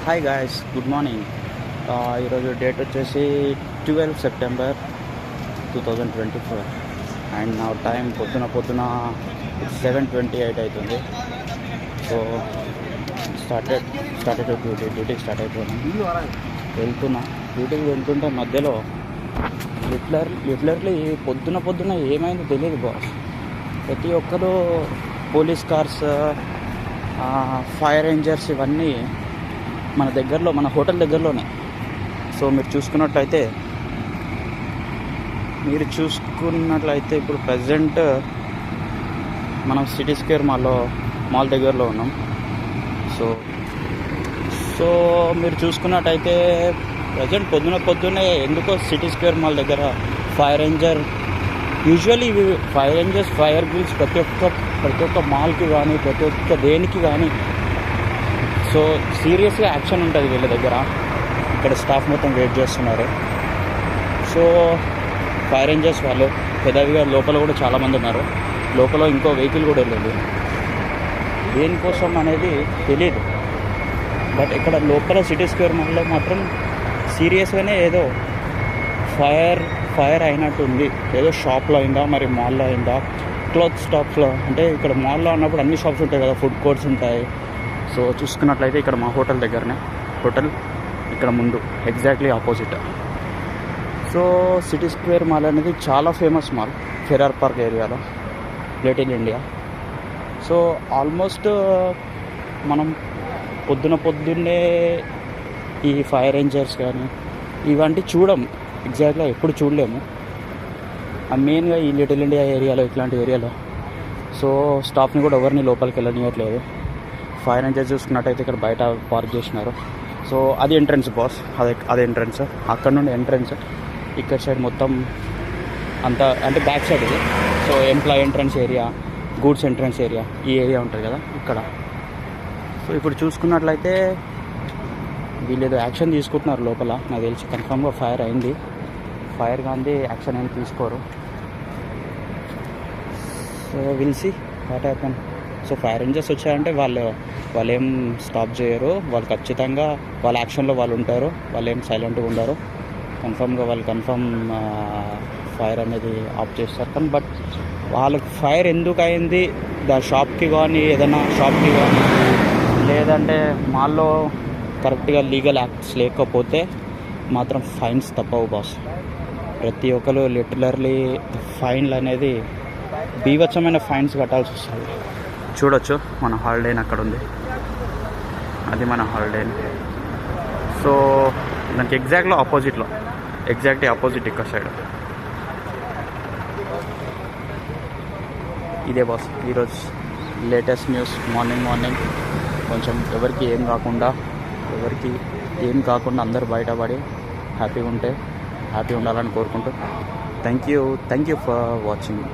Hi guys, good morning. ఈరోజు date వచ్చేసి 12 September 2024 and నా టైం పొద్దున 7:28 అవుతుంది. సో స్టార్టెడ్ డ్యూటీకి స్టార్ట్ అయిపోయాను. డ్యూటీకి వెళ్తుంటే మధ్యలో లిటరల్లీ పొద్దున ఏమైందో తెలియదు బాస్. ప్రతి ఒక్కరు పోలీస్ కార్స్, ఫైర్ రేంజర్స్ ఇవన్నీ మన దగ్గరలో, మన హోటల్ దగ్గరలోనే. సో మీరు చూసుకున్నట్లయితే ఇప్పుడు ప్రజెంట్ మనం సిటీ స్క్వేర్ మాల్ దగ్గరలో ఉన్నాం. సో మీరు చూసుకున్నట్టయితే ప్రజెంట్ పొద్దున్నే ఎందుకో సిటీ స్క్వేర్ మాల్ దగ్గర ఫైర్ రేంజర్, యూజువల్లీ ఇవి ఫైర్ రేంజర్స్, ఫైర్ బిల్స్ ప్రతి ఒక్క మాల్కి కానీ, ప్రతి ఒక్క దేనికి కానీ సో సీరియస్గా యాక్షన్ ఉంటుంది వీళ్ళ దగ్గర. ఇక్కడ స్టాఫ్ మొత్తం వెయిట్ చేస్తున్నారు. సో ఫైర్ రేంజర్స్ వాళ్ళు పెద్దవిగా లోపల కూడా చాలామంది ఉన్నారు. లోపల ఇంకో వెహికల్ కూడా వెళ్ళింది. దేనికోసం అనేది తెలియదు. బట్ ఇక్కడ లోపల సిటీ స్క్వేర్ మాల్లో మాత్రం సీరియస్గానే ఏదో ఫైర్ అయినట్టుంది. ఏదో షాప్లో అయిందా, మరి మాల్లో అయిందా, క్లాత్ షాప్లో. అంటే ఇక్కడ మాల్లో ఉన్నప్పుడు అన్ని షాప్స్ ఉంటాయి కదా, ఫుడ్ కోర్ట్స్ ఉంటాయి. సో చూసుకున్నట్లయితే ఇక్కడ మా హోటల్ దగ్గరనే, హోటల్ ఇక్కడ ముందు exactly opposite. So city square mall అనేది చాలా ఫేమస్ మాల్ ఫెరార్ పార్క్ ఏరియాలో, లిటిల్ ఇండియా. సో ఆల్మోస్ట్ మనం పొద్దున్నే ఈ ఫైర్ రేంజర్స్ కానీ ఇవంటి ఎగ్జాక్ట్గా ఎప్పుడు చూడలేము. మెయిన్గా ఈ లిటిల్ ఇండియా ఏరియాలో, ఇట్లాంటి ఏరియాలో సో స్టాఫ్ని కూడా ఎవరిని లోపలికి వెళ్ళనియట్లేదు. ఫైర్ రేంజర్స్ చూసుకున్నట్టయితే ఇక్కడ బయట పార్క్ చేసినారు. సో అది ఎంట్రన్స్ బాస్, అది ఎంట్రన్స్. అక్కడ నుండి ఎంట్రన్స్ ఇక్కడ సైడ్ మొత్తం అంతా అంటే బ్యాక్ సైడ్ ఇది. So employ entrance area, goods entrance area, ఈ ఏరియా ఉంటుంది కదా ఇక్కడ. సో ఇప్పుడు చూసుకున్నట్లయితే వీళ్ళు ఏదో యాక్షన్ తీసుకుంటున్నారు లోపల. నాకు తెలిసి కన్ఫామ్గా ఫైర్ అయింది. ఫైర్ కానీ యాక్షన్ ఏం తీసుకోరు. So will see what happen. So fire rangers వచ్చారంటే వాళ్ళు ఏం స్టాప్ చేయరు. వాళ్ళు ఖచ్చితంగా వాళ్ళ యాక్షన్లో వాళ్ళు ఉంటారు. వాళ్ళు ఏం సైలెంట్గా ఉండరు. వాళ్ళు కన్ఫర్మ్ ఫైర్ అనేది ఆఫ్ చేస్తారు. కానీ బట్ వాళ్ళకి ఫైర్ ఎందుకు అయింది, షాప్కి కానీ, ఏదైనా షాప్కి కానీ, లేదంటే మాల్లో కరెక్ట్గా లీగల్ యాక్ట్స్ లేకపోతే మాత్రం ఫైన్స్ తప్పవు బాస్. ప్రతి ఒక్కరు లిటరల్లీ ఫైన్లు అనేది బీభత్సమైన ఫైన్స్ కట్టాల్సి వస్తుంది. చూడొచ్చు మన హాలిడేని అక్కడ ఉంది, అది మన హాలిడేని. సో దానికి ఎగ్జాక్ట్లీ ఆపోజిట్ ఇక్కడ సైడ్ ఇదే బాస్. ఈరోజు లేటెస్ట్ న్యూస్ మార్నింగ్ కొంచెం ఎవరికి ఏం కాకుండా అందరూ బయటపడి హ్యాపీ ఉండాలని కోరుకుంటూ థ్యాంక్ యూ ఫర్ వాచింగ్.